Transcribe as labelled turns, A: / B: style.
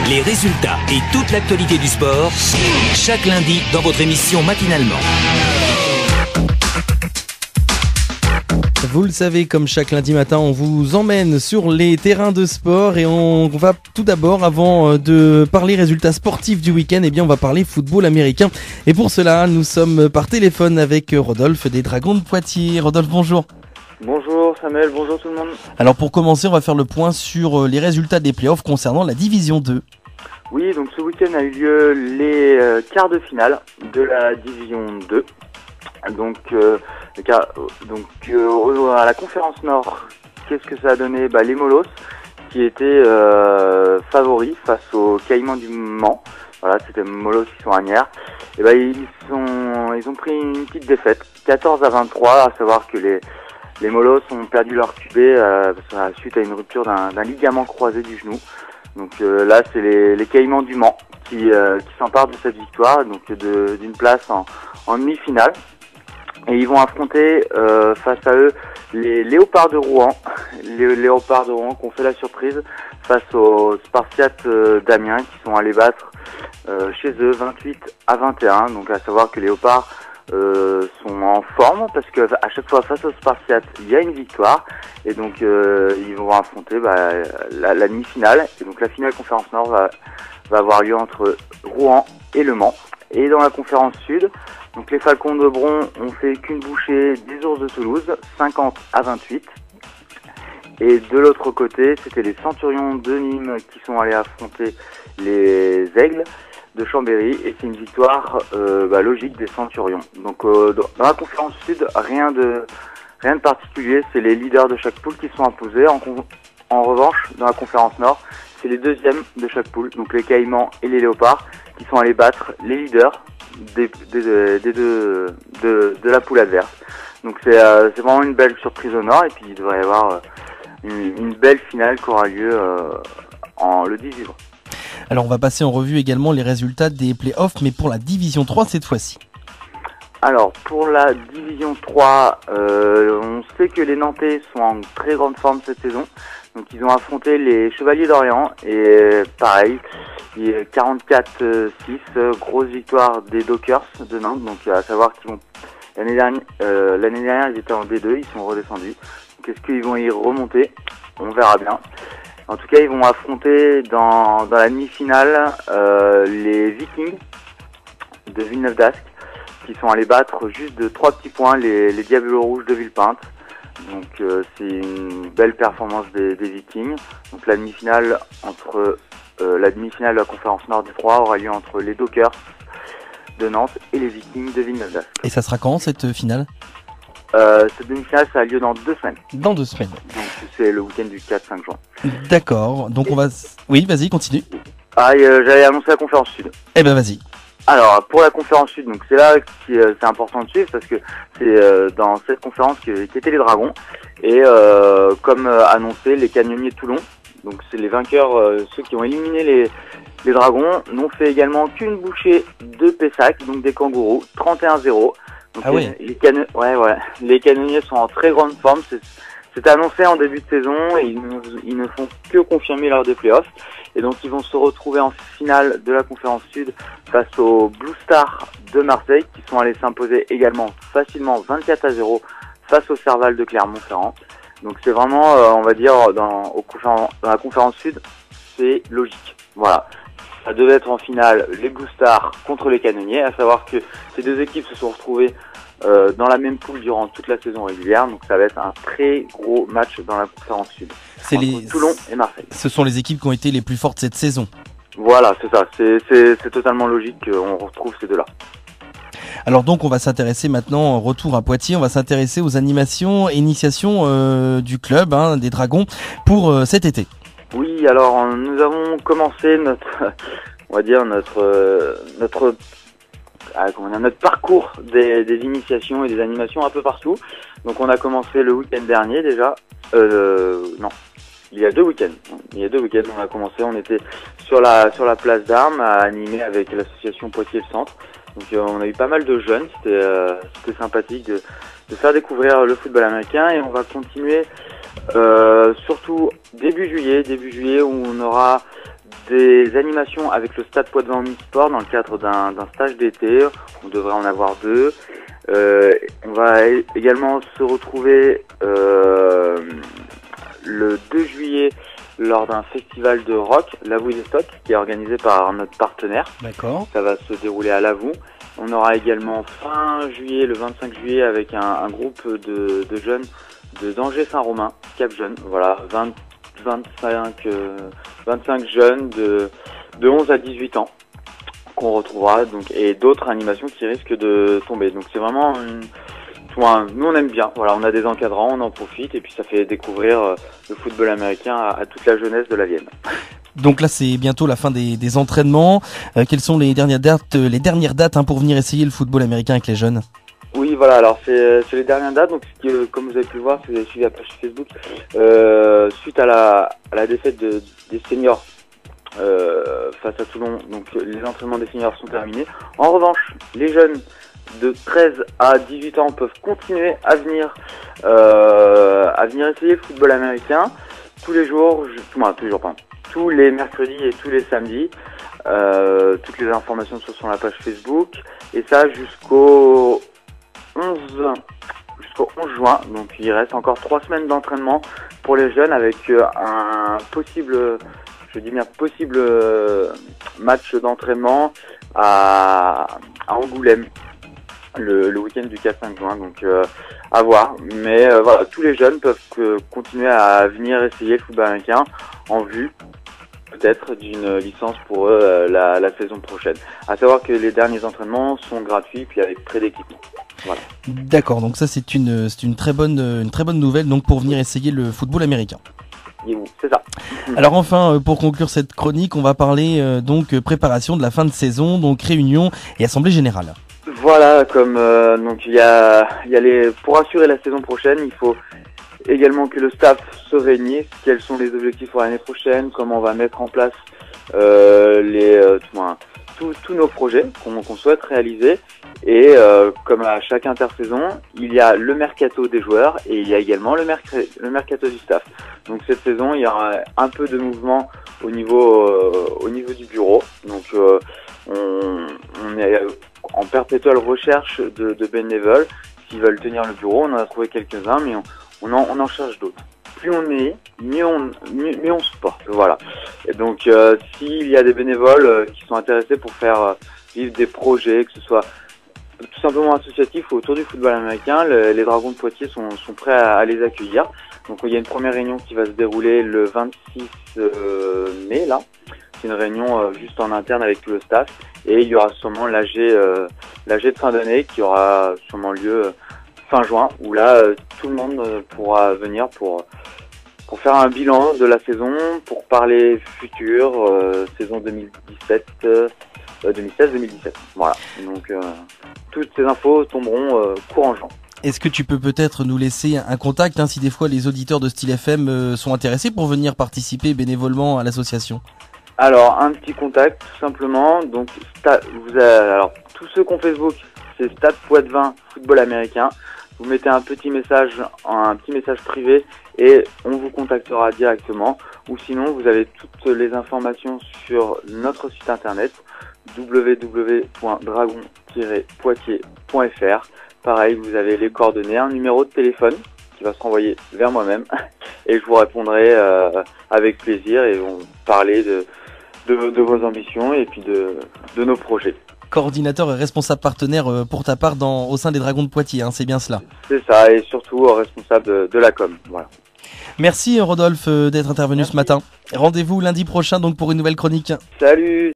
A: Les résultats et toute l'actualité du sport, chaque lundi dans votre émission Matinalement.
B: Vous le savez, comme chaque lundi matin, on vous emmène sur les terrains de sport et on va tout d'abord, avant de parler résultats sportifs du week-end, on va parler football américain. Et pour cela, nous sommes par téléphone avec Rodolphe des Dragons de Poitiers. Rodolphe, bonjour.
C: Bonjour Samuel, bonjour tout le monde.
B: Alors pour commencer, on va faire le point sur les résultats des playoffs concernant la Division 2.
C: Oui, donc ce week-end a eu lieu les quarts de finale de la Division 2. Donc à la conférence Nord, qu'est-ce que ça a donné ? Les Molos qui étaient favoris face aux Caïmans du Mans. Voilà, c'était Molos qui sont Agnières. Et ils ont pris une petite défaite, 14-23, à savoir que les Molos ont perdu leur QB suite à une rupture d'un ligament croisé du genou. Donc là, c'est les Caïmans du Mans qui s'emparent de cette victoire, donc d'une place en demi-finale. Et ils vont affronter face à eux les Léopards de Rouen. Les Léopards de Rouen qui ont fait la surprise face aux Spartiates d'Amiens qui sont allés battre chez eux 28-21. Donc à savoir que les Léopards sont en forme parce que à chaque fois face aux Spartiates il y a une victoire et donc ils vont affronter la demi-finale. Et donc la finale conférence Nord va avoir lieu entre Rouen et Le Mans. Et dans la conférence Sud, donc les Falcons de Bron ont fait qu'une bouchée des Ours de Toulouse, 50-28. Et de l'autre côté, c'était les Centurions de Nîmes qui sont allés affronter les Aigles de Chambéry. Et c'est une victoire logique des Centurions. Donc dans la conférence Sud, rien de particulier. C'est les leaders de chaque poule qui sont imposés. En revanche, dans la conférence Nord, c'est les deuxièmes de chaque poule, donc les Caïmans et les Léopards, qui sont allés battre les leaders de la poule adverse. Donc c'est vraiment une belle surprise au Nord et puis il devrait y avoir une belle finale qui aura lieu le 18 juin.
B: Alors on va passer en revue également les résultats des playoffs, mais pour la Division 3 cette fois-ci.
C: Alors pour la Division 3, on sait que les Nantais sont en très grande forme cette saison. Donc ils ont affronté les Chevaliers d'Orléans et pareil, 44-6, grosse victoire des Dockers de Nantes. Donc à savoir qu'ils vont l'année dernière ils étaient en D2, ils sont redescendus. Donc est-ce qu'ils vont y remonter ? On verra bien. En tout cas, ils vont affronter dans la demi-finale les Vikings de Villeneuve d'Ascq qui sont allés battre juste de 3 petits points les Diables Rouges de Villepinte. Donc c'est une belle performance des Vikings. Donc la demi-finale de la conférence Nord du 3 aura lieu entre les Dockers de Nantes et les Vikings de Villeneuve d'Ascq.
B: Et ça sera quand cette finale ?
C: Cette demi-finale, ça a lieu dans 2 semaines.
B: Dans 2 semaines.
C: Donc c'est le week-end du 4-5 juin.
B: D'accord, donc on va... Oui, vas-y, continue.
C: J'allais annoncer la conférence Sud.
B: Eh ben vas-y.
C: Alors pour la conférence Sud, donc c'est là que c'est important de suivre parce que c'est dans cette conférence qu'étaient les Dragons et comme annoncé les Canonniers de Toulon. Donc c'est les vainqueurs, ceux qui ont éliminé les Dragons, n'ont fait également qu'une bouchée de Pessac, donc des Kangourous, 31-0. Donc
B: ah oui.
C: Les Canonniers sont en très grande forme. C'était annoncé en début de saison et ils ne font que confirmer lors des playoffs. Et donc ils vont se retrouver en finale de la conférence Sud face aux Blue Stars de Marseille qui sont allés s'imposer également facilement 24-0 face au Serval de Clermont-Ferrand. Donc c'est vraiment, on va dire, dans la conférence Sud, c'est logique. Voilà. Ça devait être en finale les Blue Stars contre les Canonniers, à savoir que ces deux équipes se sont retrouvées dans la même poule durant toute la saison régulière. Donc ça va être un très gros match dans la conférence Sud.
B: C'est
C: Toulon et Marseille.
B: Ce sont les équipes qui ont été les plus fortes cette saison.
C: Voilà, c'est ça. C'est totalement logique qu'on retrouve ces deux-là.
B: Alors donc on va s'intéresser maintenant, retour à Poitiers, on va s'intéresser aux animations et initiations du club, des Dragons, pour cet été.
C: Oui, alors nous avons commencé notre parcours des initiations et des animations un peu partout. Donc on a commencé le week-end dernier déjà. Il y a 2 week-ends. On a commencé, on était sur la place d'Armes à animer avec l'association Poitiers le Centre. Donc on a eu pas mal de jeunes, c'était sympathique de faire découvrir le football américain et on va continuer surtout début juillet où on aura des animations avec le Stade Poitvin Omnisport dans le cadre d'un stage d'été. On devrait en avoir 2. On va également se retrouver le 2 juillet lors d'un festival de rock, Lavoux des Stocks, qui est organisé par notre partenaire.
B: D'accord.
C: Ça va se dérouler à Lavoux. On aura également fin juillet, le 25 juillet, avec un groupe de jeunes de d'Angers-Saint-Romain, Cap Jeunes. Voilà, 25 jeunes de 11 à 18 ans qu'on retrouvera, donc, et d'autres animations qui risquent de tomber. Donc c'est vraiment nous on aime bien. Voilà, on a des encadrants, on en profite et puis ça fait découvrir le football américain à toute la jeunesse de la Vienne.
B: Donc là c'est bientôt la fin des entraînements. Quelles sont les dernières dates pour venir essayer le football américain avec les jeunes?
C: Oui, voilà, alors c'est les dernières dates, donc comme vous avez pu le voir, si vous avez suivi la page Facebook, suite à la défaite des seniors face à Toulon, donc les entraînements des seniors sont terminés. En revanche, les jeunes de 13 à 18 ans peuvent continuer à venir essayer le football américain tous les jours, tous les mercredis et tous les samedis. Toutes les informations sont sur la page Facebook, et ça jusqu'au 11 juin, donc il reste encore 3 semaines d'entraînement pour les jeunes avec un possible match d'entraînement à Angoulême le week-end du 4-5 juin, donc à voir. Mais voilà, tous les jeunes peuvent continuer à venir essayer le football américain en vue peut-être d'une licence pour eux la saison prochaine. À savoir que les derniers entraînements sont gratuits puis avec prêt d'équipement. Voilà.
B: D'accord, donc ça c'est une très bonne nouvelle donc pour venir essayer le football américain.
C: C'est ça.
B: Alors enfin, pour conclure cette chronique, on va parler donc préparation de la fin de saison, donc réunion et assemblée générale.
C: Voilà, comme donc il y a pour assurer la saison prochaine, il faut également que le staff se réunisse, quels sont les objectifs pour l'année prochaine, comment on va mettre en place tous nos projets qu'on souhaite réaliser. Et comme à chaque intersaison, il y a le mercato des joueurs et il y a également le mercato du staff. Donc cette saison, il y aura un peu de mouvement au niveau du bureau. Donc on est en perpétuelle recherche de bénévoles qui veulent tenir le bureau. On en a trouvé quelques-uns, mais on en cherche d'autres. Plus on est, mieux on se porte. Voilà. Et donc s'il y a des bénévoles qui sont intéressés pour faire vivre des projets, que ce soit tout simplement associatifs autour du football américain, les Dragons de Poitiers sont prêts à les accueillir. Donc il y a une première réunion qui va se dérouler le 26 mai là. C'est une réunion juste en interne avec tout le staff, et il y aura sûrement l'AG de fin d'année qui aura sûrement lieu fin juin, où là tout le monde pourra venir pour faire un bilan de la saison, pour parler futur, saison 2016-2017. Voilà. Donc toutes ces infos tomberont courant juin.
B: Est-ce que tu peux peut-être nous laisser un contact si des fois les auditeurs de Style FM sont intéressés pour venir participer bénévolement à l'association?
C: Alors un petit contact tout simplement. Donc alors tous ceux qui ont Facebook, c'est Stade Poitvin Football Américain. Vous mettez un petit message privé et on vous contactera directement. Ou sinon, vous avez toutes les informations sur notre site internet www.dragon-poitiers.fr. Pareil, vous avez les coordonnées, un numéro de téléphone qui va se renvoyer vers moi-même et je vous répondrai avec plaisir et on va parler de vos ambitions et puis de nos projets.
B: Coordinateur et responsable partenaire pour ta part au sein des Dragons de Poitiers, c'est bien cela? C'est
C: ça, et surtout responsable de la com. Voilà.
B: Merci Rodolphe d'être intervenu ce matin. Rendez-vous lundi prochain donc pour une nouvelle chronique.
C: Salut.